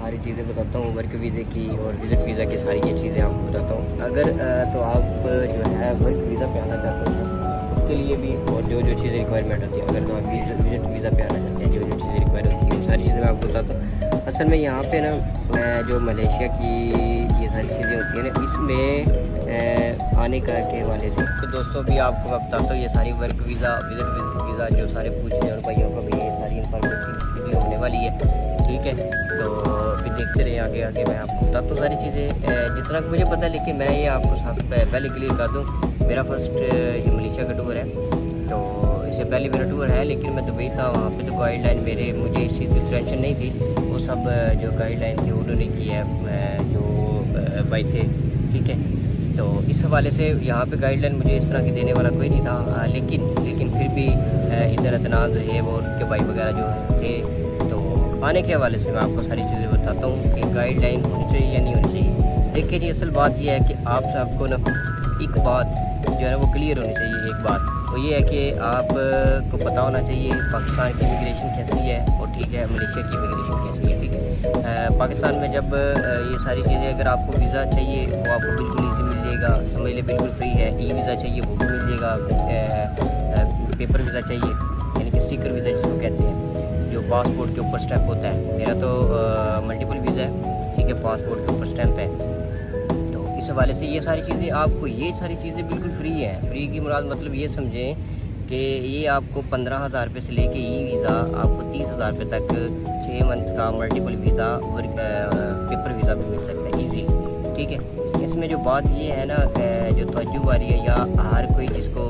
सारी चीज़ें बताता हूँ, वर्क वीज़े की और विज़िट वीज़ा की सारी ये चीज़ें आपको बताता हूँ। अगर तो आप जो है वर्क वीज़ा पे आना चाहते हैं उसके लिए भी और जो जो चीज़ें रिक्वायरमेंट होती है, अगर तो आप विज़िट वीज़ा पे आना चाहते हैं जो जो चीज़ें रिक्वायर होती है सारी चीज़ें मैं आपको बताता हूँ। असल में यहाँ पे ना जो मलेशिया की ये सारी चीज़ें होती हैं ना, इसमें आने का के हवाले से तो दोस्तों भी आपको मैं बताता हूँ ये सारी वर्क वीज़ा विज़िट वीज़ा जो सारे पूछ रहे हैं और भाइयों को भी ये सारी इन्फॉर्मेशन भी होने वाली है, ठीक है। तो फिर देखते रहे आगे आगे मैं आपको बताता हूँ सारी चीज़ें जितना मुझे पता है, लेकिन मैं ये आपको साथ पहले क्लियर कर दूँ। मेरा फर्स्ट ये मलेशिया का टूर है, तो इससे पहले मेरा टूर है, लेकिन मैं दुबई था, वहाँ पे तो गाइडलाइन मेरे मुझे इस चीज़ की टेंशन नहीं थी। वो सब जो गाइडलाइन थी उन्होंने की है जो भाई थे, ठीक है। तो इस हवाले से यहाँ पे गाइडलाइन मुझे इस तरह की देने वाला कोई नहीं था, लेकिन फिर भी इधर अदनान जो है वो उनके भाई वगैरह जो थे, तो आने के हवाले से मैं आपको सारी चीज़ें बताता हूँ कि गाइडलाइन होनी चाहिए या नहीं होनी चाहिए। देखिए जी, असल बात यह है कि आप सबको ना एक बात जो है ना वो क्लियर होनी चाहिए। एक बात तो ये है कि आप को पता होना चाहिए पाकिस्तान की इमिग्रेशन कैसी है और ठीक है मलेशिया की इमिग्रेशन कैसी है, ठीक है। पाकिस्तान में जब ये सारी चीज़ें अगर आपको वीज़ा चाहिए वो आपको बिल्कुल ईजी मिल जाएगा, समझ ले बिल्कुल फ्री है। ई वीज़ा चाहिए वो भी मिल जाएगा, पेपर वीज़ा चाहिए यानी कि स्टिकर वीज़ा जिसको कहते हैं, जो पासपोर्ट के ऊपर स्टैंप होता है। मेरा तो मल्टीपल वीज़ा है, ठीक है, पासपोर्ट के ऊपर स्टैंप है। तो इस हवाले से ये सारी चीज़ें आपको ये सारी चीज़ें बिल्कुल फ्री हैं। फ्री की मुराद मतलब ये समझें कि ये आपको 15,000 रुपये से लेके ई वीज़ा आपको 30,000 रुपये तक 6 मंथ का मल्टीपल वीज़ा पेपर वीज़ा भी मिल सकता है ईजी, ठीक है। इसमें जो बात ये है ना जो तवज्जो वाली है या हर कोई जिसको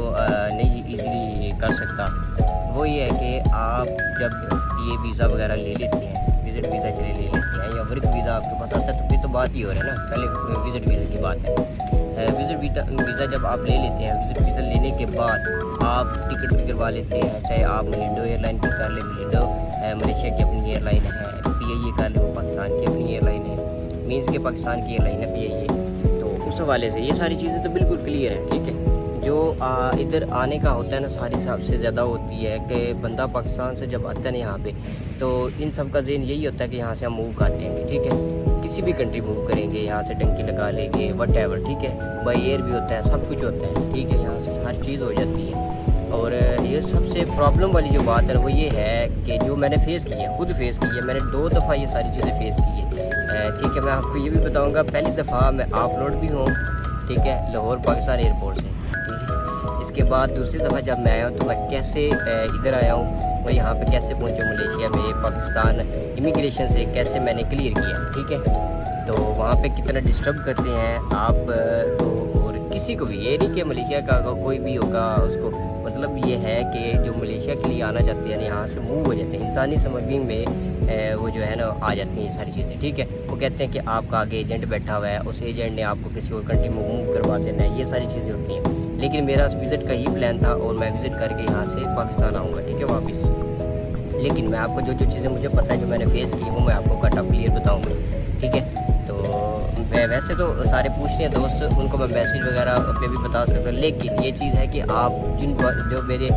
नहीं ईज़िली कर सकता, वो ये है कि आप जब ये वीज़ा वगैरह ले लेते हैं, विज़िट वीज़ा चले ले लेते हैं या वर्क वीज़ा आपके पास आता है, तो फिर तो बात ही हो रहा है ना। पहले विज़िट वीज़ा की बात है। विज़िट वीज़ा जब आप ले लेते हैं, विज़िट वीज़ा लेने के बाद आप टिकट भी करवा लेते हैं, चाहे आप मिलिंडो एयरलाइन की कर लें, मिलिंडो मलेशिया की अपनी एयरलाइन है, PIA कर लें, वो पाकिस्तान की अपनी एयरलाइन है, मीन्स के पाकिस्तान की एयरलाइन है PIA। तो उस हवाले से ये सारी चीज़ें तो बिल्कुल क्लियर हैं, ठीक है। जो इधर आने का होता है ना, सारी सबसे ज़्यादा होती है कि बंदा पाकिस्तान से जब आता है ना यहाँ पे, तो इन सब का ज़हन यही होता है कि यहाँ से हम मूव कर देंगे, ठीक है, किसी भी कंट्री मूव करेंगे, यहाँ से टंकी लगा लेंगे, वट एवर, ठीक है, बाई एयर भी होता है, सब कुछ होता है, ठीक है, यहाँ से हर चीज़ हो जाती है। और ये सबसे प्रॉब्लम वाली जो बात है वो ये है कि जो मैंने फेस की है, खुद फेस की है, मैंने 2 दफ़ा ये सारी चीज़ें फेस की है, ठीक है। मैं आपको ये भी बताऊँगा, पहली दफ़ा मैं ऑफ रोड भी हूँ, ठीक है, लाहौर पाकिस्तान एयरपोर्ट से, इसके बाद दूसरी दफ़ा जब मैं आया हूँ तो मैं कैसे इधर आया हूँ, मैं यहाँ पे कैसे पहुँचा मलेशिया में, पाकिस्तान इमिग्रेशन से कैसे मैंने क्लियर किया, ठीक है। तो वहाँ पे कितना डिस्टर्ब करते हैं आप तो, और किसी को भी, ये नहीं कि मलेशिया का कोई भी होगा उसको, मतलब ये है कि जो मलेशिया के लिए आना चाहते हैं यहाँ से मूव हो जाते हैं, इंसानी स्मगलिंग में वो जो है ना आ जाती हैं ये सारी चीज़ें, ठीक है। वो कहते हैं कि आपका आगे एजेंट बैठा हुआ है, उस एजेंट ने आपको किसी और कंट्री में मूव करवा देना है, ये सारी चीज़ें होती हैं। लेकिन मेरा विज़िट का ही प्लान था और मैं विज़िट करके यहाँ से पाकिस्तान आऊँगा, ठीक है, वापस। लेकिन मैं आपको जो जो चीज़ें मुझे पता है, जो मैंने फेस की, वो मैं आपको कट ऑफ क्लियर बताऊँगा, ठीक है। तो वैसे तो सारे पूछ रहे हैं दोस्त, उनको मैं मैसेज वगैरह पे भी बता सकता हूँ, लेकिन ये चीज़ है कि आप जो मेरे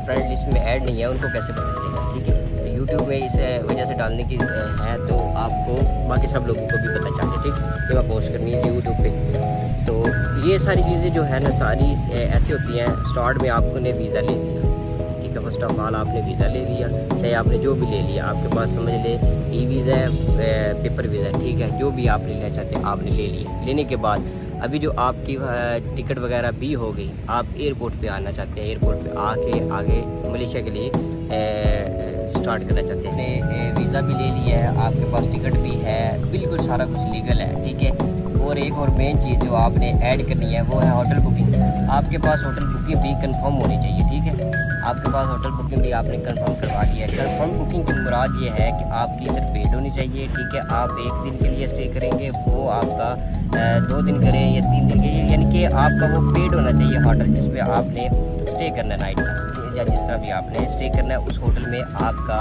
फ्रेंड लिस्ट में ऐड नहीं है उनको कैसे पता चलेगा, ठीक है। तो यूट्यूब में इस वजह से डालने की है तो आपको बाकी सब लोगों को भी पता चले, ठीक, कि मैं पोस्ट करनी है यूट्यूब पे। तो ये सारी चीज़ें जो है ना सारी ऐसी होती हैं, स्टार्ट में आपने वीज़ा ले लिया, ठीक है, फर्स्ट ऑफ ऑल आपने वीज़ा ले लिया, चाहे आपने जो भी ले लिया, आपके पास समझ ले ई वीज़ा है, पेपर वीज़ा है, ठीक है, जो भी आप लेना चाहते हैं आपने ले लिया। लेने के बाद अभी जो आपकी टिकट वगैरह भी हो गई, आप एयरपोर्ट पे आना चाहते हैं, एयरपोर्ट पे आके आगे मलेशिया के लिए स्टार्ट करना चाहते हैं, वीज़ा भी ले लिया है, आपके पास टिकट भी है, बिल्कुल सारा कुछ लीगल है, ठीक है। और एक और मेन चीज़ जो आपने ऐड करनी है वो है होटल बुकिंग। आपके पास होटल बुकिंग भी कंफर्म होनी चाहिए, ठीक है। आपके पास होटल बुकिंग भी आपने कंफर्म करवा लिया है। कंफर्म बुकिंग की मुराद ये है कि आपकी इधर पेड होनी चाहिए, ठीक है। आप 1 दिन के लिए स्टे करेंगे, वो आपका 2 दिन करें या 3 दिन के लिए, यानी कि आपका वो पेड होना चाहिए होटल जिसमें आपने स्टे करना है नाइट का, या जिस तरह भी आपने स्टे करना है उस होटल में आपका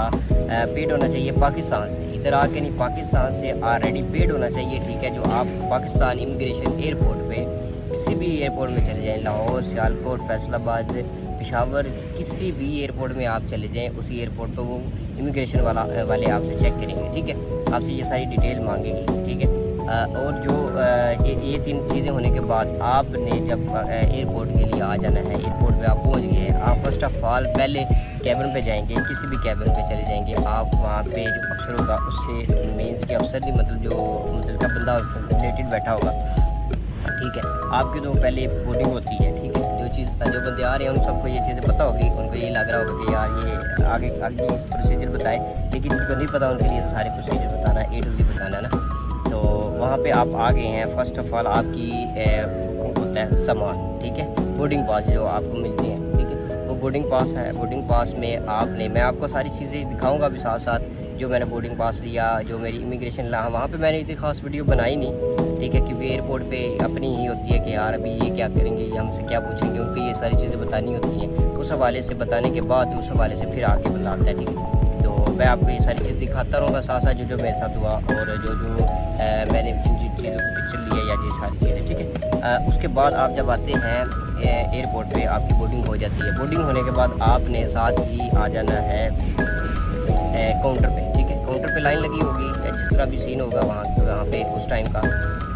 पेड होना चाहिए पाकिस्तान से, इधर आके नहीं, पाकिस्तान से ऑलरेडी पेड होना चाहिए, ठीक है। जो आप पाकिस्तान इमिग्रेशन एयरपोर्ट पे किसी भी एयरपोर्ट में चले जाएँ, लाहौर, सियालकोट, फैसलाबाद, पेशावर किसी भी एयरपोर्ट में आप चले जाएं, उसी एयरपोर्ट पर वो इमिग्रेशन वाले आपसे चेक करेंगे, ठीक है। आपसे ये सारी डिटेल मांगेगी, ठीक है। और जो ये 3 चीज़ें होने के बाद आपने जब एयरपोर्ट के लिए आ जाना है, एयरपोर्ट पे आप पहुंच गए, आप फर्स्ट ऑफ ऑल पहले कैबिन पे जाएंगे, किसी भी कैबिन पे चले जाएंगे। आप वहाँ पे जो अफसर होगा उससे मीन्स के अफसर नहीं, मतलब जो का बंदा रिलेटेड बैठा होगा, ठीक है। आपकी तो पहले बोर्डिंग होती है, ठीक है। जो बंदे आ रहे हैं उन सबको ये चीज़ें पता होगी, उनको ये लग रहा होगा कि यार ये आगे प्रोसीजर बताए, लेकिन जिनको नहीं पता उनके लिए सारे प्रोसीजर बताना है, A to Z बताना है ना। तो वहाँ पे आप आ गए हैं। फर्स्ट ऑफ ऑल आपकी होता है सामान, ठीक है, बोर्डिंग पास जो आपको मिलते हैं, ठीक है, वो बोर्डिंग पास है। बोर्डिंग पास में आपने, मैं आपको सारी चीज़ें दिखाऊंगा भी साथ साथ, जो मैंने बोर्डिंग पास लिया, जो मेरी इमिग्रेशन ला, वहाँ पे मैंने इतनी खास वीडियो बनाई नहीं, ठीक है, क्योंकि एयरपोर्ट पे अपनी ही होती है कि यार अभी ये क्या करेंगे, ये हमसे क्या पूछेंगे, उनको ये सारी चीज़ें बतानी होती हैं। उस हवाले से बताने के बाद उस हवाले से फिर आगे बताता है, ठीक है। तो मैं आपको ये सारी चीज़ दिखाता रहूँगा साथ साथ, जो मेरे साथ हुआ और जो मैंने जिन जिन चीज़ों को पिक्चर लिया या ये सारी चीज़ें, ठीक है। उसके बाद आप जब आते हैं एयरपोर्ट पे, आपकी बोर्डिंग हो जाती है। बोर्डिंग होने के बाद आपने साथ ही आ जाना है काउंटर पे, ठीक है। काउंटर पे लाइन लगी होगी, जिस तरह भी सीन होगा वहाँ पे उस टाइम का।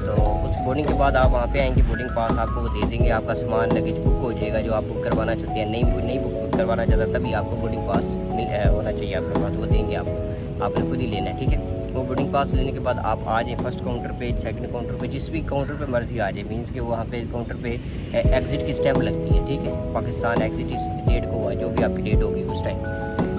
तो उस बोर्डिंग के बाद आप वहाँ पे आएंगे, बोर्डिंग पास आपको वो दे देंगे, आपका सामान लगेज बुक हो जाएगा, जो आप बुक करवाना चाहते हैं। नहीं बुक करवाना चाहता तभी आपको बोर्डिंग पास होना चाहिए आपके पास, वो देंगे आपको, आपने खुद ही लेना है, ठीक है। वो बोर्डिंग पास लेने के बाद आप आ जाएँ फर्स्ट काउंटर पे, सेकंड काउंटर पे, जिस भी काउंटर पे मर्जी आ जाए, मीन्स कि वहाँ पे काउंटर पे एग्ज़िट की स्टैंप लगती है, ठीक है। पाकिस्तान एग्ज़िट इस डेट को हुआ, जो भी आपकी डेट होगी उस टाइम,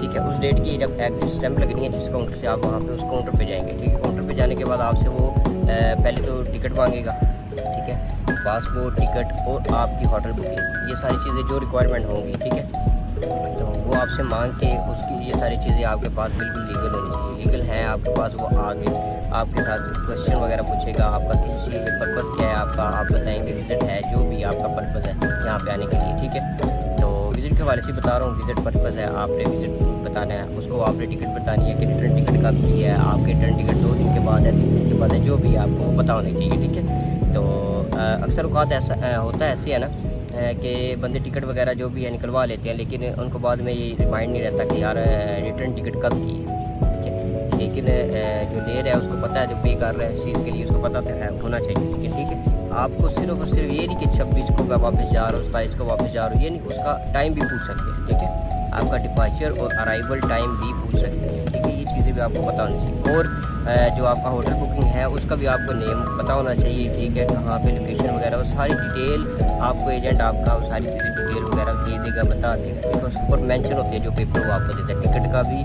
ठीक है। उस डेट की जब एग्ज़िट स्टैंप लगनी है जिस काउंटर से, आप वहाँ पे उस काउंटर पे जाएंगे, ठीक है। काउंटर पे जाने के बाद आपसे वो पहले तो टिकट मांगेगा, ठीक है, पासपोर्ट, टिकट और आपकी होटल बुकिंग, ये सारी चीज़ें जो रिक्वायरमेंट होंगी, ठीक है। तो वो आपसे मांग के उसकी ये सारी चीज़ें आपके पास बिल्कुल लीगल होनी चाहिए, लीगल है आपके पास। वो आगे आपके साथ क्वेश्चन वगैरह पूछेगा, आपका किस चीज़ पर्पज़ क्या है आपका, आप बताएंगे विज़िट है, जो भी आपका पर्पज़ है यहाँ पे आने के लिए, ठीक है। तो विज़िट के हवाले से बता रहा हूँ, विज़िट पर्पज़ है, आपने विज़िट बताना है, उसको आपने टिकट बतानी है कि रिटर्न टिकट कब की है, आपके रिटर्न टिकट 2 दिन के बाद है, 3 दिन के बाद है, जो भी आपको पता होनी चाहिए, ठीक है। तो अक्सर औक़ात ऐसा होता है, ऐसे है ना कि बंदे टिकट वगैरह जो भी है निकलवा लेते हैं, लेकिन उनको बाद में ये रिमाइंड नहीं रहता कि यार रिटर्न टिकट कब की है, ठीक है। लेकिन जो ले रहा है उसको पता है, जो पे कर रहा है इस चीज़ के लिए उसको पता तो है, होना चाहिए, ठीक है। आपको सिर्फ और सिर्फ ये नहीं कि 26 को मैं वापस जा रहा हूँ, 27 को वापस जा रहा हूँ, ये नहीं, उसका टाइम भी पूछ सकते हैं, ठीक है। आपका डिपार्चर और अराइवल टाइम भी पूछ सकते हैं, ठीक है। ये चीज़ें भी आपको पता होनी चाहिए। और जो आपका होटल बुकिंग है उसका भी आपको नेम पता होना चाहिए, ठीक है, कहाँ पे लोकेशन वगैरह, वो सारी डिटेल आपको एजेंट आपका वो सारी चीज़ें डिटेल वगैरह दे देगा, बता देगा, ठीक है। उसके ऊपर मेंशन होती है जो पेपर वो आपको देता है, टिकट का भी,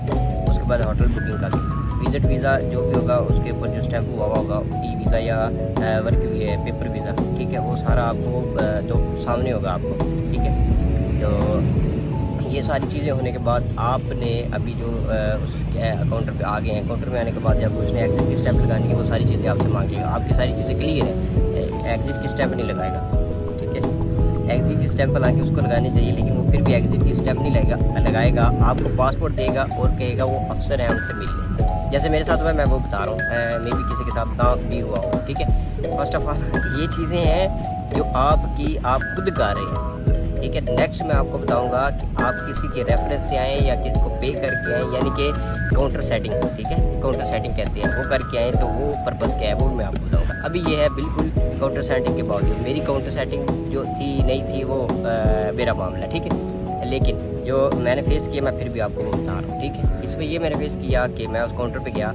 उसके बाद होटल बुकिंग का भी, विज़िट वीज़ा जो भी होगा उसके ऊपर जो स्टैंप हुआ होगा, ई वीज़ा या वर्क पेपर वीज़ा, ठीक है, वो सारा आपको तो सामने होगा आपको, ठीक है। तो ये सारी चीज़ें होने के बाद आपने अभी जो उस काउंटर पे आ गए हैं, काउंटर में आने के बाद जब उसने एग्ज़िट की स्टैंप लगानी है, वो सारी चीज़ें आपसे मांगेगा, आपकी सारी चीज़ें क्लियर है, एग्ज़िट की स्टैंप नहीं लगाएगा, ठीक है। एग्ज़िट की स्टैंप हालांकि उसको लगानी चाहिए, लेकिन वो फिर भी एग्ज़िट की स्टैंप नहीं लगाएगा, आपको पासपोर्ट देगा और कहेगा वो अफसर है उनसे मिल लें। जैसे मेरे साथ हुआ, मैं वो बता रहा हूँ, मे भी किसी के साथ ना भी हुआ हो, ठीक है। फर्स्ट ऑफ ऑल ये चीज़ें हैं जो आप खुद कर रहे हैं, ठीक है। नेक्स्ट मैं आपको बताऊंगा कि आप किसी के रेफरेंस से आएँ या किसी को पे करके आएँ, यानी कि काउंटर सेटिंग, ठीक है, काउंटर सेटिंग कहते हैं, वो करके आएँ, तो वो पर्पज़ क्या है वो मैं आपको बताऊंगा। अभी ये है बिल्कुल काउंटर सेटिंग के बावजूद, मेरी काउंटर सेटिंग जो थी नहीं थी वो मेरा मामला, ठीक है। लेकिन जो मैंने फेस किया मैं फिर भी आपको वो बता रहा हूँ, ठीक है। इसमें ये मैंने फेस किया कि मैं उस काउंटर पे गया,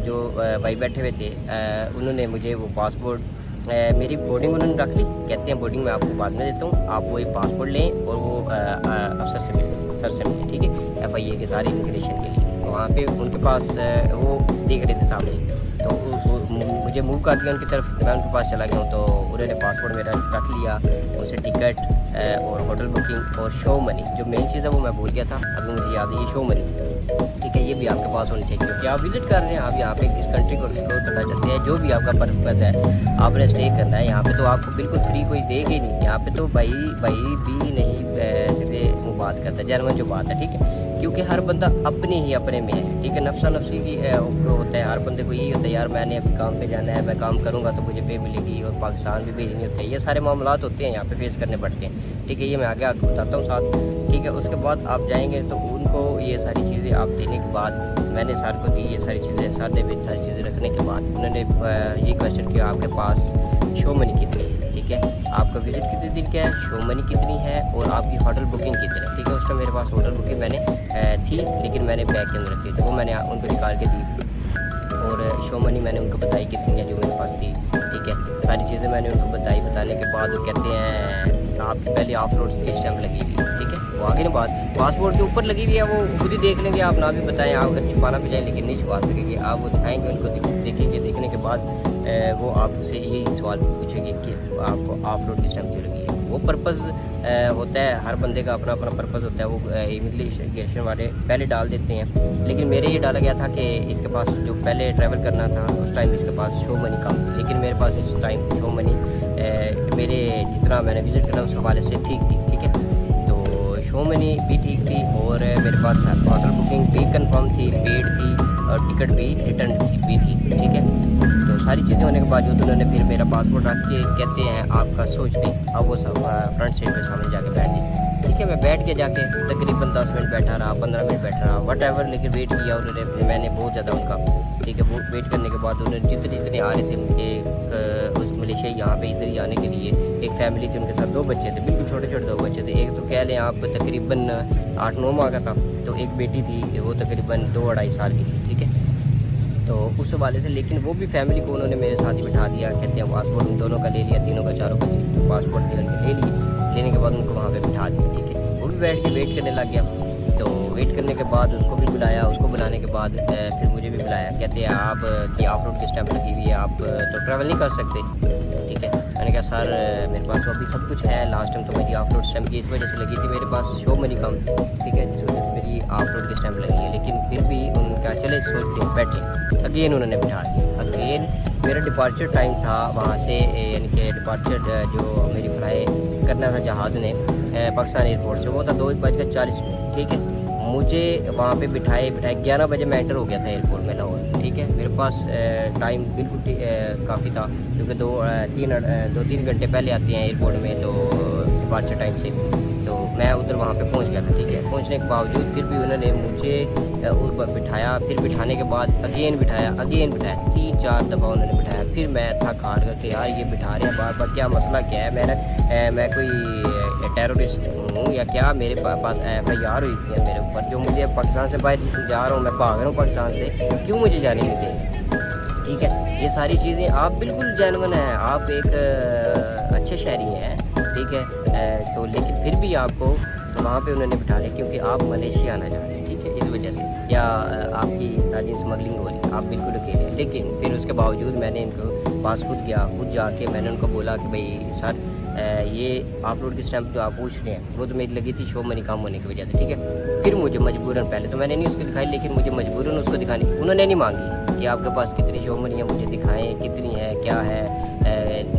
जो भाई बैठे हुए थे, उन्होंने मुझे वो पासपोर्ट, मेरी बोर्डिंग उन्होंने रख ली, कहते हैं बोर्डिंग मैं आपको बाद में देता हूँ, आप वो एक पासपोर्ट लें और वो अफसर से मिलें, सर से मिलें, ठीक है, FIA के सारी इमिग्रेशन के लिए। तो वहाँ पे उनके पास वो देख रहे थे सामने, तो मुझे मूव कर दिया उनकी तरफ, मैं उनके पास चला गया हूँ। तो उन्होंने पासपोर्ट मेरा रख लिया, उनसे टिकट और होटल बुकिंग और शो मनी, जो मेन चीज़ है वो मैं भूल गया था, अभी मुझे याद है, ये शो मनी, ठीक है, ये भी आपके पास होनी चाहिए, क्योंकि आप विजिट कर रहे हैं, आप यहाँ पे इस कंट्री को एक्सप्लोर करना चाहते हैं, जो भी आपका पर्पज़ है, आपने स्टे करना है यहाँ पे, तो आपको बिल्कुल फ्री कोई देगा ही नहीं। यहाँ पे तो भाई भी नहीं सीधे बात करता, जर्मन जो बात है, ठीक है, क्योंकि हर बंदा अपने ही अपने में है, ठीक है, नफ्सा नफ्सी की होता है, हर बंदे को यही होता है यार मैंने अभी काम पे जाना है, मैं काम करूँगा तो मुझे पे मिलेगी, और पाकिस्तान भी भेजनी होती है, ये सारे मामलात होते हैं यहाँ पे फेस करने पड़ते हैं, ठीक है। ये मैं आगे आपको बताता हूँ साथ। ठीक है। उसके बाद आप जाएंगे तो उनको ये सारी चीज़ें आप देने के बाद, मैंने सर को दी ये सारी चीज़ें, सर ने भी सारी चीज़ें रखने के बाद उन्होंने ये क्वेश्चन किया आपके पास शो मनी कितनी है, ठीक है, आपका विजिट कितने दिन का है, शो मनी कितनी है और आपकी होटल बुकिंग कितनी है, ठीक है। उस टाइम मेरे पास होटल बुकिंग मैंने थी लेकिन मैंने बैग के अंदर रखी थी, वो मैंने उनको निकाल के दी और शो मनी मैंने उनको बताई कितनी है जो मेरे पास थी, ठीक है। सारी चीज़ें मैंने उनको बताई, बताने के बाद वो कहते हैं आपकी पहले ऑफ रोड की स्टैम्प लगी हुई है, ठीक है। वो आगे ना बात पासपोर्ट के ऊपर लगी हुई है, वो खुद ही देख लेंगे, आप ना भी बताएं, आप अगर छुपाना भी जाए लेकिन नहीं छुपा सकेंगे, आप वो दिखाएंगे उनको, देखेंगे, देखने के बाद वो आपसे यही सवाल पूछेंगे कि आपको ऑफ रोड की स्टैम्प क्यों लगी है। वो पर्पज़ होता है, हर बंदे का अपना अपना पर्पज़ होता है, वो इमिग्रेशन वाले पहले डाल देते हैं, लेकिन मेरे ये डाला गया था कि इसके पास जो पहले ट्रैवल करना था उस टाइम इसके पास शो मनी कम थी, लेकिन मेरे पास इस टाइम शो मनी मेरे जितना मैंने विज़िट करना उस हवाले से ठीक थी, ठीक है। तो शो मनी भी ठीक थी और मेरे पास होटल बुकिंग भी कंफर्म थी, पेड थी और टिकट भी रिटर्न भी थी, ठीक है। तो सारी चीज़ें होने के बावजूद उन्होंने फिर मेरा पासपोर्ट रख के कहते हैं आपका सोच पे, अब वो सब फ्रंट सीट पे सामने जाके बैठ गए, ठीक है। मैं बैठ के जाके तकरीबन 10 मिनट बैठा रहा, 15 मिनट बैठा रहा, वट एवर, लेकिन वेट किया उन्होंने, मैंने बहुत ज़्यादा उनका, ठीक है। वो वेट करने के बाद उन्होंने जितने आ रहे थे मुझे उस मलेशिया यहाँ पे इधर ही आने के लिए, एक फैमिली थी उनके साथ 2 बच्चे थे, बिल्कुल छोटे छोटे 2 बच्चे थे, एक तो कह लें आप तकरीबन 8-9 माह का था, तो एक बेटी थी वो तकरीबन 2-2.5 साल की थी, ठीक है। तो उस हवाले से, लेकिन वो भी फैमिली को उन्होंने मेरे साथ ही बिठा दिया, कहते हैं पासपोर्ट उन दोनों का ले लिया, तीनों का, चारों का पासपोर्ट थे उनके ले लिए, लेने के बाद उनको वहाँ पे बिठा दिया, ठीक है। वो भी बैठ के वेट करने लग गया, तो वेट करने के बाद उसको भी बुलाया, उसको बुलाने के बाद फिर मुझे भी बुलाया, कहते हैं आप कि ऑफ रोड की स्टैम्प लगी हुई है, आप तो ट्रैवल नहीं कर सकते, ठीक है। मैंने कहा सर मेरे पास तो अभी सब कुछ है, लास्ट टाइम तो मेरी ऑफ रोड स्टैम्प की इस वजह से लगी थी, मेरे पास शो मनी कम थी, ठीक है, जिस वजह से मेरी ऑफ रोड की स्टैम्प लगी है, लेकिन फिर भी उनका चले सोचते हैं बैठे, अगेन उन्होंने बिठा दिया। अगेन मेरा डिपार्चर टाइम था वहाँ से, यानी कि डिपार्चर जो मेरी फ्लाई करना था जहाज़ ने पाकिस्तान एयरपोर्ट से, वो था 2:40, ठीक है। मुझे वहाँ पे बिठाए 11 बजे मैं एंटर हो गया था एयरपोर्ट में लाहौर, ठीक है। मेरे पास टाइम बिल्कुल काफ़ी था, क्योंकि 2-3 घंटे पहले आते हैं एयरपोर्ट में, तो डिपार्चर टाइम से, तो मैं उधर वहाँ पे पहुँच गया था, ठीक है। पहुँचने के बावजूद फिर भी उन्होंने मुझे ऊपर बिठाया, फिर बिठाने के बाद अगेन बिठाया, 3-4 दफ़ा उन्होंने बिठाया, फिर मैं थक हार करके यार ये बिठा रहे हैं बार बार, क्या मसला क्या है, मैं कोई टेररिस्ट हूँ या क्या, मेरे पास FIR हुई थी मेरे ऊपर, जो मुझे पाकिस्तान से बाहर जा रहा हूँ, मैं भाग रहा हूँ पाकिस्तान से, क्यों मुझे जाने नहीं दे, ठीक है। ये सारी चीज़ें आप बिल्कुल जेन्युइन हैं, आप एक अच्छे शहरी हैं, ठीक है, तो लेकिन फिर भी आपको वहाँ पे उन्होंने बिठा लिया क्योंकि आप मलेशिया आना चाह रहे हैं, ठीक है, इस वजह से, या आपकी सारी स्मगलिंग हो रही है, आप बिल्कुल अकेले हैं। लेकिन फिर उसके बावजूद मैंने इनको पास खुद जाके मैंने उनको बोला कि भाई सर ये ऑफ रोड की स्टैम्प जो आप पूछ रहे हैं वो तो मेरी लगी थी शो मनी कम होने की वजह से, ठीक है। फिर मुझे मजबूरन, पहले तो मैंने नहीं उसको दिखाई, लेकिन मुझे मजबूरन उसको दिखानी, उन्होंने नहीं मांगी कि आपके पास कितनी शो मनी है, मुझे दिखाएं कितनी है, क्या है,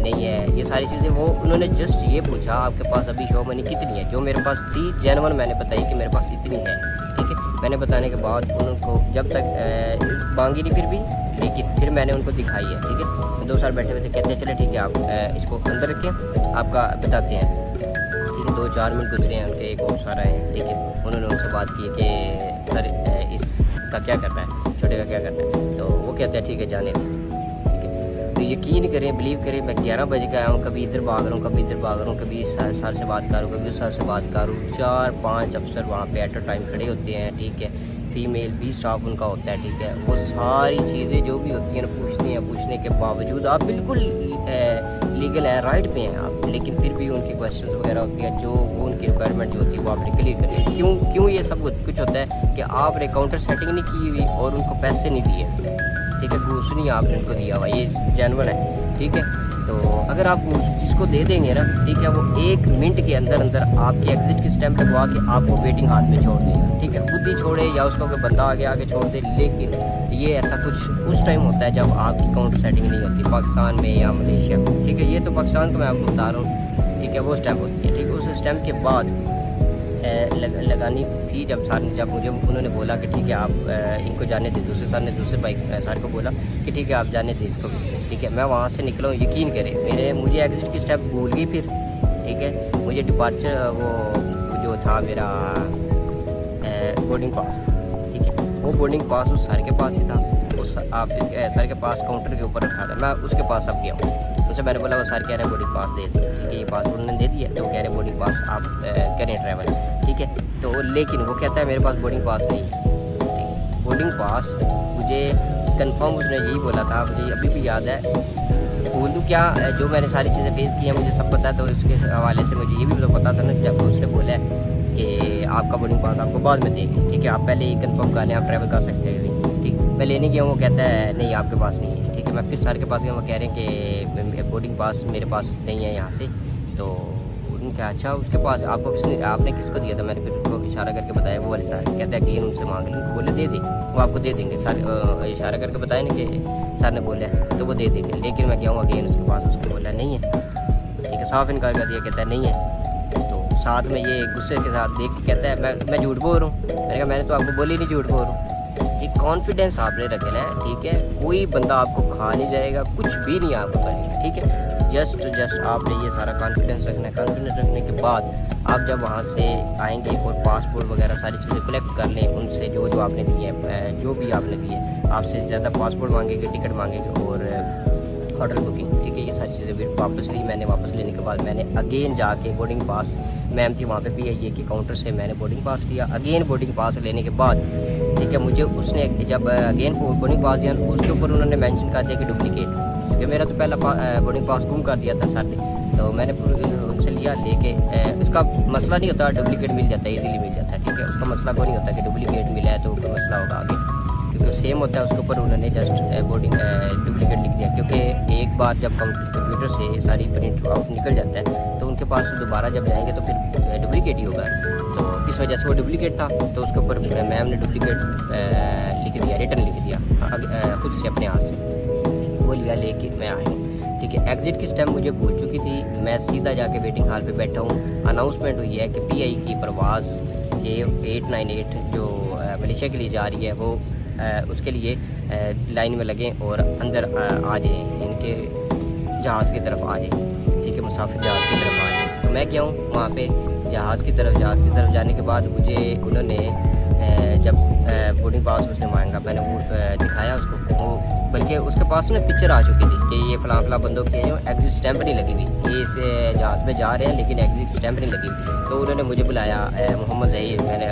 नहीं है, ये सारी चीज़ें वो उन्होंने जस्ट ये पूछा आपके पास अभी शो मनी कितनी है, जो मेरे पास थी जेन्युइन मैंने बताई कि मेरे पास इतनी है, ठीक है। मैंने बताने के बाद उनको जब तक मांगी नहीं फिर भी, लेकिन फिर मैंने उनको दिखाई है, ठीक है। 2 साल बैठे हुए थे, कहते हैं चले ठीक है आप इसको अंदर रखें, आपका बताते हैं, ठीक है। 2-4 मिनट गुजरे हैं उनके, एक और सारा है, लेकिन उन्होंने उनसे बात की कि सर इसका क्या करना है, छोटे का क्या करना है, तो वो कहते हैं ठीक है जाने, ठीक है। तो यकीन करें, बिलीव करें, मैं 11 बजे का आया हूँ, कभी इधर भाग रहा हूँ, कभी इधर भाग रहा हूँ, कभी इस सर से बात करूँ, कभी उस सर से बात करूँ, 4-5 अफसर वहाँ पे एट अ टाइम खड़े होते हैं, ठीक है। फीमेल भी स्टाफ उनका होता है, ठीक है। वो सारी चीज़ें जो भी होती हैं पूछते हैं, पूछने के बावजूद आप बिल्कुल लीगल है, राइट पे हैं आप, लेकिन फिर भी उनके क्वेश्चंस वगैरह होती हैं, जो उनकी रिक्वायरमेंट जो होती है वो आपने क्लियर करें। क्यों ये सब कुछ होता है कि आपने काउंटर सेटिंग नहीं की हुई और उनको पैसे नहीं दिए, ठीक है, घूस नहीं आपने उनको दिया हुआ, ये जेन्युइन है, ठीक है। तो अगर आप जिसको दे देंगे ना, ठीक है, वो 1 मिनट के अंदर अंदर आपकी एग्जिट की स्टैम्प लगवा के आपको वेटिंग हाल में छोड़ देगा, ठीक है। खुद ही छोड़े या उसको कोई बंदा आगे छोड़ दे, लेकिन ये ऐसा कुछ उस टाइम होता है जब आपकी काउंटर सेटिंग नहीं होती पाकिस्तान में या मलेशिया में, ठीक है। ये तो पाकिस्तान का मैं आपको बता रहा हूँ, ठीक है, वो स्टैम्प होती है, ठीक है। उस स्टैम्प के बाद लगानी थी जब मुझे उन्होंने बोला कि ठीक है आप इनको जाने दें, दूसरे सर ने दूसरे भाई सर को बोला कि ठीक है आप जाने दें इसको, ठीक है। मैं वहाँ से निकला हूँ, यकीन करें मुझे एग्जिट की स्टेप भूल गई फिर, ठीक है। मुझे डिपार्चर वो जो जो था मेरा बोर्डिंग पास, ठीक है, वो बोर्डिंग पास उस सर के पास ही था, उस ऑफिस सर के पास काउंटर के ऊपर रखा था। मैं उसके पास अब गया हूँ, उससे मैंने बोला वो सर कह रहे हैं बोर्डिंग पास दे दें, ठीक है, ये पासपोर्ट उन्होंने दे दिया, तो वो कह रहे हैं बोर्डिंग पास आप करें ट्रैवल, ठीक है। तो लेकिन वो कहता है मेरे पास बोर्डिंग पास नहीं है, ठीक है। बोर्डिंग पास मुझे कंफर्म उसने यही बोला था, मुझे अभी भी याद है, बोल दूँ क्या, जो मैंने सारी चीज़ें फेस की हैं मुझे सब पता है, तो उसके हवाले से मुझे ये भी तो पता था ना, जब उसने बोला है कि आपका बोर्डिंग पास आपको बाद में देंगे, ठीक है, आप पहले ही कंफर्म कर लें, आप ट्रैवल कर सकते हैं, ठीक। मैं लेने गया हूँ, वो कहता है नहीं आपके पास नहीं है, ठीक है। मैं फिर सर के पास गया, वो कह रहे हैं कि बोर्डिंग पास मेरे पास नहीं है यहाँ से। तो उनका अच्छा उसके पास आपको किसने, आपने किसको दिया था? मैंने फिर उनको इशारा करके बताया, वो वाले सर कहते हैं कि उनसे मांग लें, बोले दे दें, वो आपको दे देंगे। सर इशारा करके बताया ना कि सर ने बोला है तो वो दे देंगे। लेकिन मैं गया हूँ अगेन उसके पास, उसको बोला नहीं है, ठीक है, साफ इनकार कर दिया, कहता है नहीं है। तो साथ में ये गुस्से के साथ देख के कहता है मैं झूठ बोल रहा हूँ। मैंने कहा मैंने तो आपको बोली नहीं झूठ बोल रहा हूँ। एक कॉन्फिडेंस आपने रखना है, ठीक है, कोई बंदा आपको खा नहीं जाएगा, कुछ भी नहीं आपको करेगा, ठीक है। जस्ट आपने ये सारा कॉन्फिडेंस रखना है। कॉन्फिडेंस रखने के बाद आप जब वहाँ से आएंगे और पासपोर्ट वगैरह सारी चीज़ें कलेक्ट कर लें उनसे, जो आपने दिए है, जो भी आपने दिए, आपसे ज़्यादा पासपोर्ट मांगेंगे, टिकट मांगेंगे और होटल बुकिंग, ठीक है, ये सारी चीज़ें फिर वापस ली मैंने। वापस लेने के बाद मैंने अगेन जाके बोर्डिंग पास, मैम थी वहाँ पे PIA के काउंटर से मैंने बोर्डिंग पास लिया। अगेन बोर्डिंग पास लेने के बाद, ठीक है, मुझे उसने जब अगेन बोर्डिंग पास दिया उसके ऊपर उन्होंने मेंशन कर दिया कि डुप्लीकेट, क्योंकि मेरा तो पहला बोर्डिंग पास गुम कर दिया था सर ने। तो मैंने उनसे लिया, लेके उसका मसला नहीं होता, डुप्लीकेट मिल जाता है, ईजीली मिल जाता है, ठीक है, उसका मसला कोई नहीं होता कि डुप्लीकेट मिला है तो कोई मसला होगा आगे, क्योंकि सेम होता है। उसके ऊपर उन्होंने जस्ट बोर्डिंग डुप्लीकेट लिख दिया, क्योंकि एक बार जब कंप्यूटर से सारी प्रिंट आउट निकल जाता है तो उनके पास दोबारा जब जाएंगे तो फिर डुप्लीकेट ही होगा। तो इस वजह से वो डुप्लीकेट था, तो उसके ऊपर मैम ने डुप्लीकेट लिख दिया, रिटर्न लिख दिया खुद से अपने हाथ से। वो लिया, लेके मैं आया, ठीक है। एग्जिट की स्टैम्प मुझे भूल चुकी थी, मैं सीधा जाके वेटिंग हॉल पे बैठा हूँ। अनाउंसमेंट हुई है कि PI की परवाज़ ये 898 जो मलेशिया के लिए जा रही है, वो उसके लिए लाइन में लगें और अंदर आ जाएँ, इनके जहाज़ की तरफ आ जाएँ, ठीक है, मुसाफिर जहाज़ की तरफ आ जाएँ। तो मैं गया हूँ वहाँ पे जहाज़ की तरफ जाने के बाद मुझे उन्होंने जब बोर्डिंग पास उसने मांगा, मैंने वो दिखाया उसको, वो बल्कि उसके पास ना पिक्चर आ चुकी थी कि ये फलां बंदों की है, एग्जिट स्टैंप नहीं लगी हुई, ये इस जहाज़ में जा रहे हैं लेकिन एग्जिट स्टैंप नहीं लगी हुई। तो उन्होंने मुझे बुलाया, मोहम्मद ज़हीर, मैंने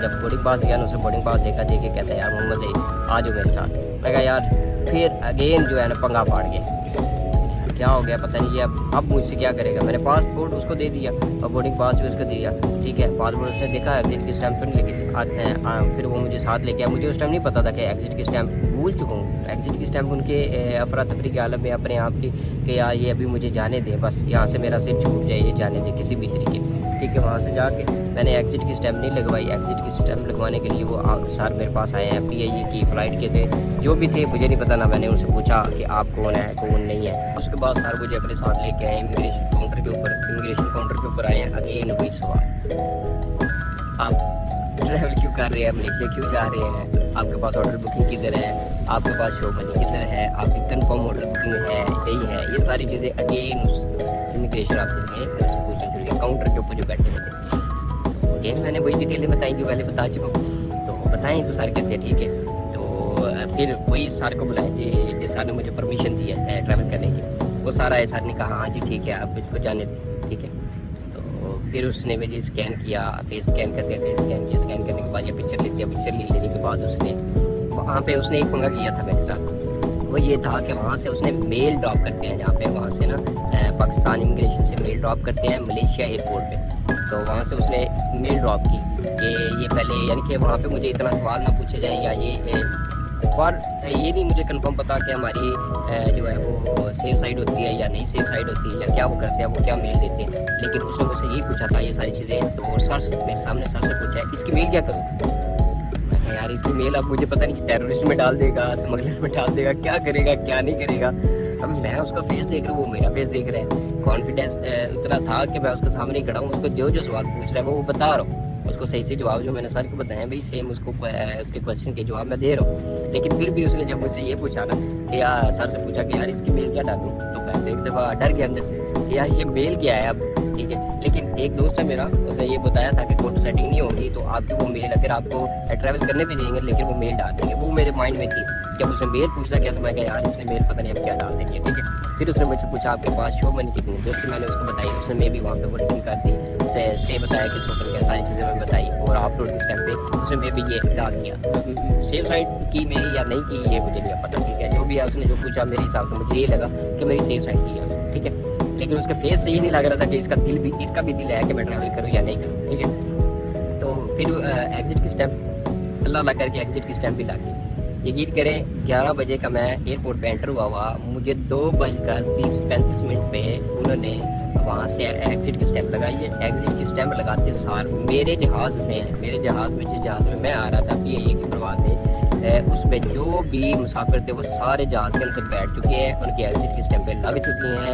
जब बोर्डिंग पास दिया ना उसने बोर्डिंग पास देखा, देख के कहता है यार मोहम्मद ज़हीर आ जाओ मेरे साथ। मैं कहा यार, फिर अगेन जो है ना पंगा पाड़ गया, क्या हो गया पता नहीं, ये अब मुझसे क्या करेगा। मैंने पासपोर्ट उसको दे दिया और बोर्डिंग पास भी उसको दिया, ठीक है, पासपोर्ट उसने देखा, एग्जिट की स्टैंप नहीं लगी थी। फिर वो मुझे साथ लेके आया, मुझे उस टाइम नहीं पता था कि एग्जिट की स्टैंप भूल चुका हूँ। एग्जिट की स्टैंप उनके अफरा तफरी के आलम में अपने आप की कि यार ये अभी मुझे जाने दें, बस यहाँ से मेरा सिर छूट जाए, ये जाने दें किसी भी तरीके, ठीक है। वहाँ से जाके मैंने एग्जिट की स्टैंप नहीं लगवाई। एग्जिट की स्टैंप लगवाने के लिए वो सर मेरे पास आए हैं, PIA की फ़्लाइट के थे, जो भी थे मुझे नहीं पता ना। मैंने उनसे पूछा कि आप कौन है कौन नहीं है। उसके बाद सर मुझे अपने साथ लेके आए इमिग्रेशन काउंटर के ऊपर आए हैं। अगेन वही सवाल, आप ट्रैवल क्यों कर रहे हैं, मलेशिया क्यों जा रहे हैं, आपके पास होटल बुकिंग किधर है, आपके पास शो मनी किधर है, आपकी कंफर्म होटल बुकिंग है नहीं है, ये सारी चीज़ें अगेन उस इमिग्रेशन ऑफिस ने मुझसे पूछना शुरू किया, काउंटर के ऊपर जो बैठे हुए थे। अगेन मैंने वही डिटेलें बताई जो पहले बता चुका हूँ, तो बताएं तो सर कहते हैं ठीक है। तो फिर वही सर को बुलाए थे जिस सर ने मुझे परमिशन दी है ट्रैवल करने की, वो सारा है, सर ने कहा हाँ जी ठीक है आप मुझको जाने दें, ठीक है। फिर उसने मुझे स्कैन किया, फेस स्कैन करते फेस स्कैन किया, स्कैन करने के बाद ये पिक्चर ले लिया। पिक्चर ले लेने के बाद उसने वहाँ पे उसने एक पंगा किया था मेरे साथ, वो ये था कि वहाँ से उसने मेल ड्रॉप करते हैं, जहाँ पे वहाँ से ना पाकिस्तान इमिग्रेशन से मेल ड्रॉप करते हैं मलेशिया एयरपोर्ट पे। तो वहाँ से उसने मेल ड्रॉप की कि ये पहले, यानी कि वहाँ पे मुझे इतना सवाल ना पूछे जाए या ये, और ये नहीं मुझे कंफर्म पता कि हमारी जो है वो सेफ साइड होती है या नहीं सेफ साइड होती है, या क्या वो करते हैं, वो क्या मेल देते हैं। लेकिन उसने मुझसे यही पूछा था ये सारी चीज़ें। तो सर से मेरे सामने सर से पूछा है इसकी मेल क्या करूँ। मैं कहा यार इसकी मेल अब मुझे पता नहीं कि टेररिस्ट में डाल देगा, स्मगलर में डाल देगा, क्या करेगा क्या नहीं करेगा। अब मैं उसका फेस देख रहा हूँ, वो मेरा फेस देख रहा है। कॉन्फिडेंस इतना था कि मैं उसके सामने खड़ा हूँ, उसको जो जो सवाल पूछ रहा है वो बता रहा हूँ, उसको सही से जवाब जो मैंने सर को बताया भाई सेम उसको उसके क्वेश्चन के जवाब मैं दे रहा हूँ। लेकिन फिर भी उसने जब मुझसे ये पूछा ना कि यार सर से पूछा कि यार इसकी मेल क्या डालूँ, तो मैं एक दफ़ा डर गया अंदर से कि यार ये मेल क्या है अब, ठीक है। लेकिन एक दोस्त है मेरा, उसने ये बताया था कि कोड सेटिंग नहीं होगी तो आपकी वो मेल अगर आपको ट्रैवल करने भी देंगे लेकिन वो मेल डाल देंगे। वो मेरे माइंड में थी। जब उसने मेल पूछा क्या तो मैं कहा यार इसने मेल पता नहीं अब क्या डाल देनी है, ठीक है। फिर उसने मुझसे पूछा आपके पास शो मनी कितनी है, दोस्त मैंने उसको बताई, उसने मे भी वहाँ पे वर्किंग कर दी, उसे स्टे बताया किस होटल का, सारी चीज़ें मैं बताई और अपलोड किस टाइम पे उसने मे भी ये डाल दिया। सेफ साइड की मेरी या नहीं की ये मुझे नहीं पता, ठीक है। जो भी है उसने जो पूछा मेरे हिसाब से मुझे ये लगा कि मेरी सेफ साइड की है उसने, ठीक है। लेकिन उसके फेस से ये नहीं लग रहा था कि इसका भी दिल है कि मैं ट्रैवल करूँ या नहीं करूँ, ठीक है। तो फिर एग्जिट की स्टैम्प अल्लाह करके एग्जिट की स्टैम्प भी ला दी। यकीन करें 11 बजे का मैं एयरपोर्ट पे एंटर हुआ मुझे 2:35 पे उन्होंने वहाँ से एग्जिट की स्टैम्प लगाई है। एग्जिट की स्टैम्प लगाते सार मेरे जहाज़ में जिस जहाज़ में मैं आ रहा था PIA की परवाज़ में, उसमें जो भी मुसाफिर थे वो सारे जहाज़ के अंदर बैठ चुके हैं, उनकी एग्जिट की स्टैंपें लग चुकी हैं।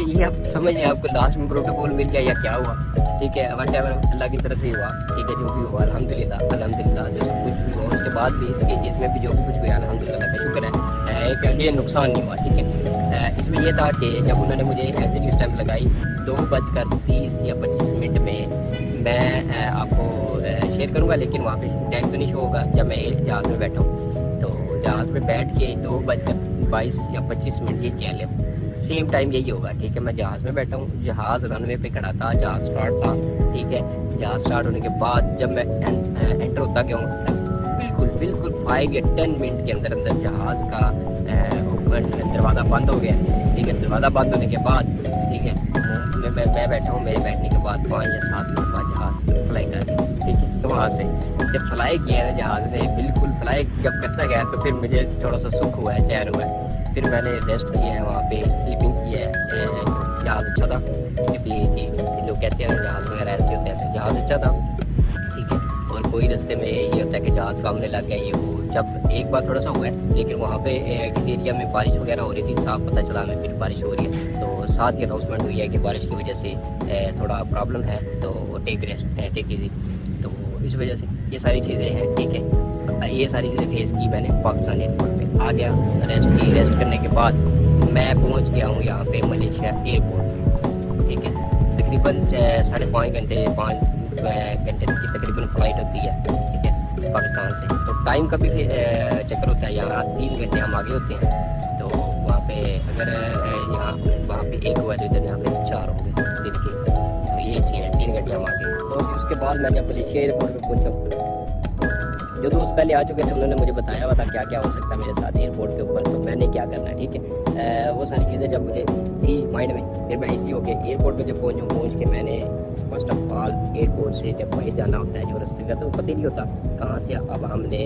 ये आप समझिए आपको लास्ट में प्रोटोकॉल मिल गया या क्या हुआ, ठीक है। वट एवर अल्लाह की तरफ से ही हुआ, ठीक है। जो भी हुआ अल्हम्दुलिल्लाह जो सब कुछ भी हुआ उसके बाद भी इसमें भी जो भी कुछ हुआ अल्हम्दुलिल्लाह का शुक्र है कि ये नुकसान नहीं हुआ, ठीक है। इसमें यह था कि जब उन्होंने मुझे एग्जिट की स्टैम्प लगाई 2:30 या 25 मिनट में मैं आपको शेयर करूंगा, लेकिन वहाँ पे टाइम तो नहीं शो होगा जब मैं जहाज़ में बैठा हूँ। तो जहाज़ में बैठ के 2:22 या 25 मिनट ये कह लें सेम टाइम यही होगा, ठीक है। मैं जहाज़ में बैठा हूँ, जहाज़ रनवे पे खड़ा था, जहाज़ स्टार्ट था, ठीक है। जहाज़ स्टार्ट होने के बाद जब मैं एंटर होता गया हूँ बिल्कुल 5 या 10 मिनट के अंदर जहाज़ का दरवाज़ा बंद हो गया, ठीक है। दरवाज़ा बंद होने के बाद, ठीक है, मैं बैठा हूँ, मेरे बैठने के बाद 5 या 7 मिनट बाद जहाज़ फ्लाई कर गया, ठीक है। तो वहाँ से जब फ्लाई किया है जहाज़ ने, बिल्कुल फ्लाई जब करता गया तो फिर मुझे थोड़ा सा सुख हुआ है, चैन हुआ है। फिर मैंने रेस्ट किया है वहाँ पे, स्लीपिंग की है। जहाज़ अच्छा था, ठीक है। लोग कहते हैं जहाज़ वगैरह ऐसे होते हैं, ऐसे जहाज़ अच्छा था, ठीक है। और कोई रास्ते में ये होता है कि जहाज़ कामने लग गया ये वो, जब एक बार थोड़ा सा हुआ है, लेकिन वहाँ पे किसी एरिया में बारिश वगैरह हो रही थी, साफ पता चला हमें फिर बारिश हो रही है। तो साथ ही अनाउंसमेंट हुई है कि बारिश की वजह से थोड़ा प्रॉब्लम है, तो टेक इजी। तो इस वजह से ये सारी चीज़ें हैं, ठीक है। ये सारी चीज़ें फेस की मैंने पाकिस्तान एयरपोर्ट पे आ गया, रेस्ट करने के बाद मैं पहुँच गया हूँ यहाँ पे मलेशिया एयरपोर्ट, ठीक है। तकरीबन 5.5 घंटे 5 घंटे की तकरीबन फ़्लाइट होती है, ठीक है, पाकिस्तान से। तो टाइम का भी चक्कर होता है, यहाँ 3 घंटे हम आगे होते हैं। तो वहाँ पे अगर वहाँ पे 1 हुआ तो इधर यहाँ पे 4 हो गए दिन के। तो ये चीज़ है, 3 घंटे हम आगे। तो उसके बाद मैं जब मलेशिया एयरपोर्ट पर पहुँचा, जो दोस्त पहले आ चुके थे उन्होंने मुझे बताया हुआ था क्या क्या हो सकता है मेरे साथ एयरपोर्ट के ऊपर, तो मैंने क्या करना है, ठीक है। वो सारी चीज़ें जब मुझे थी माइंड में, फिर मैं इसी होके एयरपोर्ट पे जब पहुँच के मैंने फर्स्ट ऑफ ऑल एयरपोर्ट से जब बाहर जाना होता है जो रास्ते का, तो पता ही नहीं होता कहाँ से। अब हमने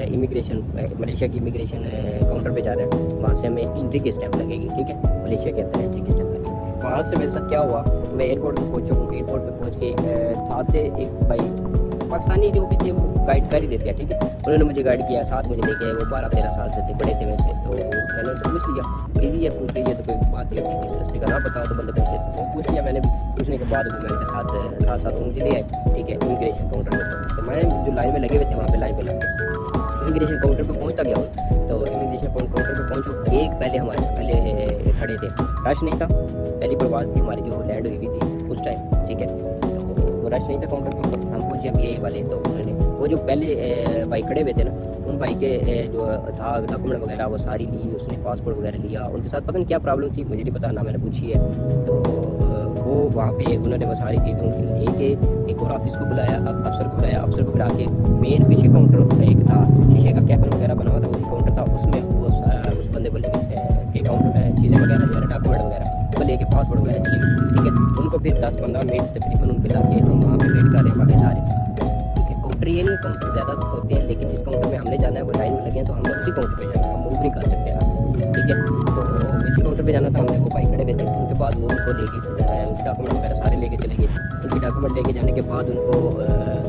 इमिग्रेशन मलेशिया की इमिग्रेशन काउंटर पे जा रहे हैं, वहाँ से हमें एंट्री की स्टैम्प लगेगी, ठीक है। मलेशिया के अंदर एंट्री की स्टैम्प लगेगी। वहाँ से मेरे साथ क्या हुआ, मैं एयरपोर्ट पर पहुँचा हूँ, एयरपोर्ट पर पहुँच के साथ एक भाई पाकिस्तानी जो भी थे वो गाइड कर ही देते हैं, ठीक है। उन्होंने मुझे गाइड किया, साथ मुझे लेके आए। वो 12-13 साल से थे, बड़े थे मेरे से। तो मैंने उनसे पूछ लिया, ईजी है, पूछ लीजिए, तो कोई बात नहीं होती, इस रास्ते का ना बताओ तो बंदे पूछ लेते। तो पूछ लिया मैंने, पूछने के बाद वो मेरे साथ मुझे ले आए, ठीक है, इमिग्रेशन काउंटर पर। तो मैं जो लाइन में लगे हुए थे वहाँ पे लाइन में लग गया, इमिग्रेशन काउंटर पर पहुँचता गया हूँ। तो इमिग्रेशन काउंटर पर पहुँचो, एक पहले हमारे पहले खड़े थे, रश नहीं था, पहली प्रवास थी हमारी जो लैंड हुई थी उस टाइम, ठीक है। तो रश नहीं था काउंटर पर, हम पहुँचे हम यही वाले। तो उन्होंने वो जो पहले भाई खड़े हुए थे ना, उन भाई के जो था डॉक्यूमेंट वगैरह वो सारी ली, उसने पासपोर्ट वगैरह लिया। उनके साथ पता नहीं क्या प्रॉब्लम थी, मुझे नहीं पता, ना मैंने पूछी है। तो वो वहाँ पे उन्होंने वो सारी चीज़ें उनकी लेके एक और ऑफिस को बुलाया, अफसर को बुलाया। अफसर को बुला के मेन पीछे काउंटर एक था, शीशे का कैबिन वगैरह बना हुआ था, वही काउंटर था। उसमें उस बंदे को लेके काउंटर चीज़ें वगैरह जो है डॉक्यूमेंट वगैरह वो लेके पासपोर्ट वगैरह चले गए, ठीक है। उनको फिर 10-15 मिनट तकरीबन उनके लाके हम वहाँ पे वेट कर रहे हैं बाकी सारे, ठीक है। काउंटर ये नहीं, काउंटर ज़्यादा होते हैं, लेकिन जिस काउंटर में हमने जाना है वो लाइन में लगे हैं, तो हम उसी काउंटर पे जाएंगे, हम मूव नहीं कर सकते यहाँ से, ठीक है। तो इसी काउंटर पे जाना था हमने, वो बाइक खड़े हुए थे। उनके बाद वो उनको लेके उनके डॉक्यूमेंट वगैरह सारे लेके चले गए। उनके डॉक्यूमेंट लेके जाने के बाद उनको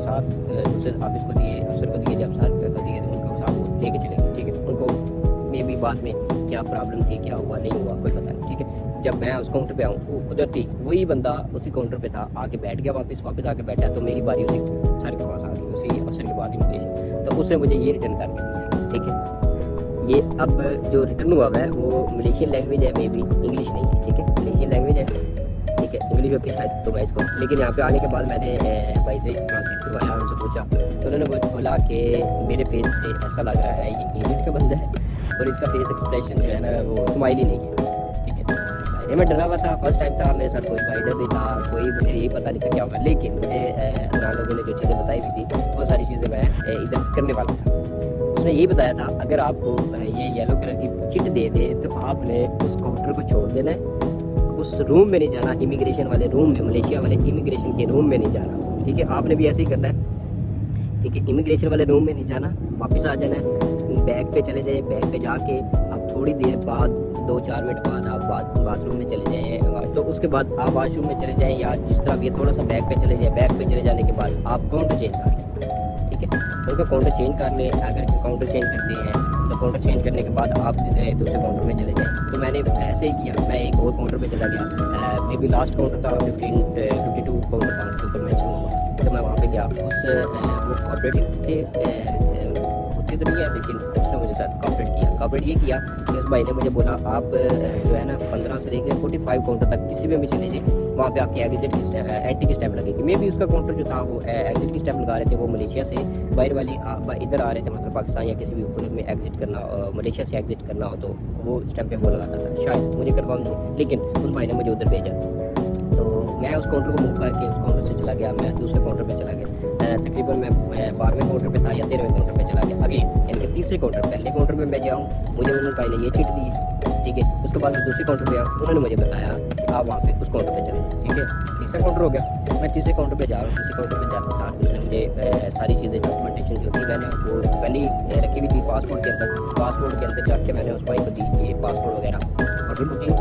साथ दूसरे ऑफिस को दिए, अफसर को दिए। जब सारे को दिए तो उनको साथ वो लेके चले गए, ठीक है। उनको मे भी बाद में क्या प्रॉब्लम थी, क्या हुआ नहीं हुआ, कोई पता नहीं, ठीक है। जब मैं उस काउंटर पे आऊँ, वो उधर थी, वही बंदा उसी काउंटर पे था, आके बैठ गया, वापस आके बैठा। तो मेरी बारी उसी सर के पास आ गई, उसी अफसर के बाद इमिग्रेशन। तो उसने मुझे ये रिटर्न करके दिया, ठीक है। ये अब जो रिटर्न हुआ है वो मलेशियन लैंग्वेज है, मे बी इंग्लिश नहीं है, ठीक है, मलेशियन लैंग्वेज है, ठीक ठीक है, इंग्लिश होती है शायद तो मैं इसको, लेकिन यहाँ पे आने के बाद मैंने भाई से ट्रांसलेट करवाया, उनसे पूछा तो उन्होंने बोला कि मेरे फेस से ऐसा लग रहा है ये इजिप्ट का बंदा है और इसका फेस एक्सप्रेशन जो है ना वो स्माइल ही नहीं है। ठीक है, ये मैं डरा हुआ था, फर्स्ट टाइम था मेरे साथ, कोई गाइडर नहीं था, कोई मुझे यही पता नहीं था क्या होगा, लेकिन मुझे अफगान लोगों ने जो चीज़ें बताई हुई थी वो सारी चीज़ें मैं इधर करने वाला था। उसने यही बताया था अगर आपको ये येलो कलर की चिट दे दे तो आपने उस काउंटर को छोड़ देना है, उस रूम में नहीं जाना, इमिग्रेशन वाले रूम में, मलेशिया वाले इमिग्रेशन के रूम में नहीं जाना। ठीक है, आपने भी ऐसे ही करना है। ठीक है, इमिग्रेशन वाले रूम में नहीं जाना, वापस आ जाना है, बैग पे चले जाए, बैग पे जाके आप थोड़ी देर बाद 2-4 मिनट बाद आप बाथरूम में चले जाएँ, तो उसके बाद आप वॉशरूम में चले जाएँ या जिस तरह भी थोड़ा सा बैग पे चले जाए, बैग पे चले जाने के बाद आप काउंटर चेंज कर लें। ठीक है, उनका काउंटर चेंज कर लें, अगर काउंटर चेंज करते हैं तो काउंटर चेंज करने के बाद आप दूसरे काउंटर में चले जाएँ। तो मैंने ऐसे ही किया, मैं एक और काउंटर पे चला गया, मे बी लास्ट काउंटर था 52 काउंटर था उसके ऊपर मेंशन हुआ, तो मैं वहाँ पे गया, उस वो कॉपरेटिव थे होते तो नहीं है, लेकिन उसने मुझे साथ कॉपरेट ये किया कि उस भाई ने मुझे बोला आप जो है ना 15 से लेकर 45 काउंटर तक किसी में भी चले जाए, वहाँ पे आपकी एग्जिट की एंटी की स्टैम्प लगेगी। मे भी उसका काउंटर जो था वो एग्जिट की स्टैम्प लगा रहे थे, वो मलेशिया से बाहर वाली इधर आ रहे थे, मतलब पाकिस्तान या किसी भी मुल्क में एग्जिट करना, मलेशिया से एग्जिट करना हो तो वो स्टैम्प पे वो लगाता था, शायद मुझे कंफर्म नहीं, लेकिन उस भाई ने मुझे उधर भेजा। तो मैं उस काउंटर को मूव करके उस काउंटर से चला गया, मैं दूसरे काउंटर पे चला गया, तकरीबन मैं 12वें काउंटर पे था या 13वें काउंटर पे चला गया, अगेन यानी कि तीसरे काउंटर, पहले काउंटर पे मैं जाऊँ, मुझे उन्होंने भाई ने ये चिट दी। ठीक है, उसके बाद मैं दूसरे काउंटर पे आया, उन्होंने मुझे बताया कि आप वहाँ पे उस काउंटर पे चले। ठीक है, तीसरा काउंटर हो गया, मैं तीसरे काउंटर पे जा रहा हूँ, तीसरे काउंटर पे जाते साथ उसने मुझे सारी चीज़ें डॉक्यूमेंटेशन जो थी मैंने वो पहले ही रखी हुई थी पासपोर्ट के अंदर, पासपोर्ट के अंदर जाके मैंने उस भाई को दी ये पासपोर्ट वगैरह, होटल बुकिंग,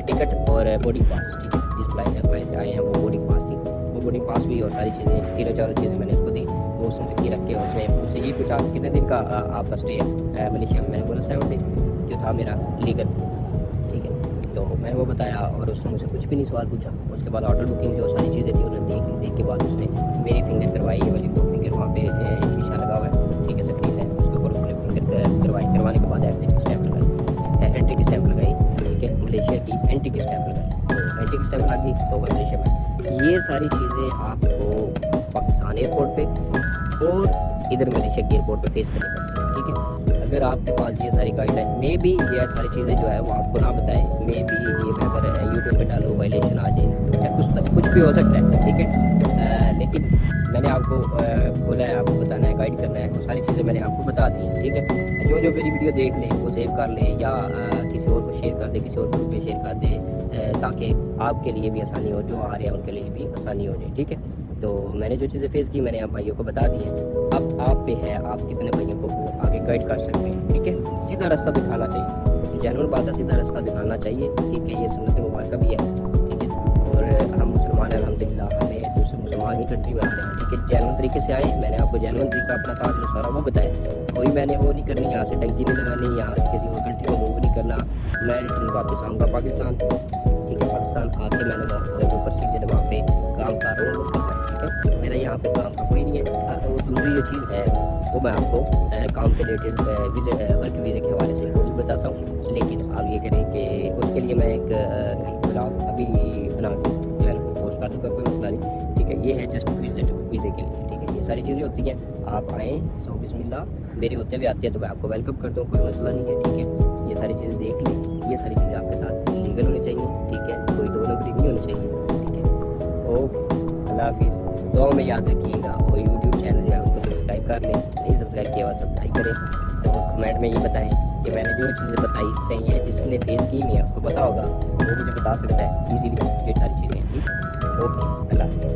टिकट और बोर्डिंग पास। ठीक है, जिस फ्लाइट से आए हैं वो बोर्डिंग पास थी, वो बोर्डिंग पास भी और सारी चीज़ें 3-4 चीज़ें मैंने उसको दी, वो उसने रख के उसने मुझसे ये पूछा कितने दिन का आपका स्टे है मलेशिया में, मैंने बोला 7 डे जो था मेरा लीगल। ठीक है, तो मैंने वो बताया और उसने मुझसे कुछ भी नहीं सवाल पूछा। उसके बाद होटल बुकिंग जो सारी चीज़ें थी उन्होंने देख के बाद उसने मेरी फिंगर करवाई, ये वाली 2 फिंगर वहाँ पे शीशा लगा हुआ है, ठीक है, स्क्रीन है, उसके ऊपर उसने फिंगर करवाने के बाद एग्जिट की स्टैम्प लगाई, एंट्री की स्टैम्प लगाई। ठीक है, मलेशिया की एंट्री की स्टैम्प लगाई, एंट्री की स्टैम्प लगी तो मलेशिया में। ये सारी चीज़ें आपको पाकिस्तान एयरपोर्ट पे और इधर मलेशिया के एयरपोर्ट पे फेस करनी पड़ती है। ठीक है, अगर आपके पास ये सारी गाइडलाइन, मे भी ये सारी चीज़ें जो है वो आपको ना बताए, मे भी ये मैं अगर यूट्यूब पे डालूँ वायलेशन आ जाए या कुछ भी हो सकता है। ठीक है, लेकिन मैंने आपको बोला है, आपको बताना है, गाइड करना है, वो सारी चीज़ें मैंने आपको बता दी हैं। ठीक है, जो मेरी वीडियो देख लें वो सेव कर लें या किसी और को शेयर कर दे, किसी और ग्रुप में शेयर कर दे, ताकि आपके लिए भी आसानी हो, जो आ रहे हैं उनके लिए भी आसानी हो जाए। ठीक है, तो मैंने जो चीज़ें फेस की मैंने आप भाइयों को बता दी हैं, अब आप पे है आप कितने भाइयों को आगे गाइड कर सकते हैं। ठीक है, सीधा रास्ता दिखाना चाहिए, जेन्युइन बात है, सीधा रास्ता दिखाना चाहिए। ठीक है, ये सुन्नत मुबारक भी है। ठीक है, और हम मुसलमान हैं अल्हम्दुलिल्लाह, हमें दूसरे मुसलमान ही कंट्री में आते हैं। ठीक है, जेन्युइन तरीके से आए, मैंने आपको जेन्युइन तरीका अपना ताज सारा वो बताया, कोई मैंने वो नहीं करनी, यहाँ से डंकी नहीं लगानी, यहाँ से किसी और कंट्री को मूव नहीं करना, मैं रिटर्न वापस आऊँगा पाकिस्तान। ठीक है, पाकिस्तान आके मैंने जो प्रोसीजर वहाँ पे काम कर रहा हूँ वो करना है। ठीक है, मेरा यहाँ पे काम का कोई नहीं है। वो दूसरी जो चीज़ है वो मैं आपको काम के रिलेटेड वर्क वीज़े के हवाले से भी बताता हूँ, लेकिन आप ये करें कि उसके लिए मैं एक ब्लॉग अभी बना के जो है पोस्ट कर दूँगा, कोई मसला नहीं। ठीक है, ये है जस्ट विजिट वीज़े के लिए। ठीक है, ये सारी चीज़ें होती हैं, आप आएँ, सो बिस्मिल्लाह, मेरे होते हुए आते हैं तो मैं आपको वेलकम कर दूँ, कोई मसला नहीं है। ठीक है, ये सारी चीज़ें देख लें, ये सारी चीज़ें आपके साथ लीगल होनी चाहिए। ठीक है, कोई 2 नंबरी नहीं होनी चाहिए। ठीक है, ओके, अल्लाह हाफिज़। दुआ में याद रखिएगा, और यूट्यूब चैनल है उसको सब्सक्राइब कर लें, नहीं सब्सक्राइब किया हुआ सब्सक्राइब करें, और कमेंट में ये बताएं कि मैंने जो चीज़ें बताई सही है, जिसने फेस की नहीं है उसको पता होगा, वो मुझे बता सकता है ईजीली, ये सारी चीज़ें हैं। ठीक, ओके, अल्लाह हाफिज़।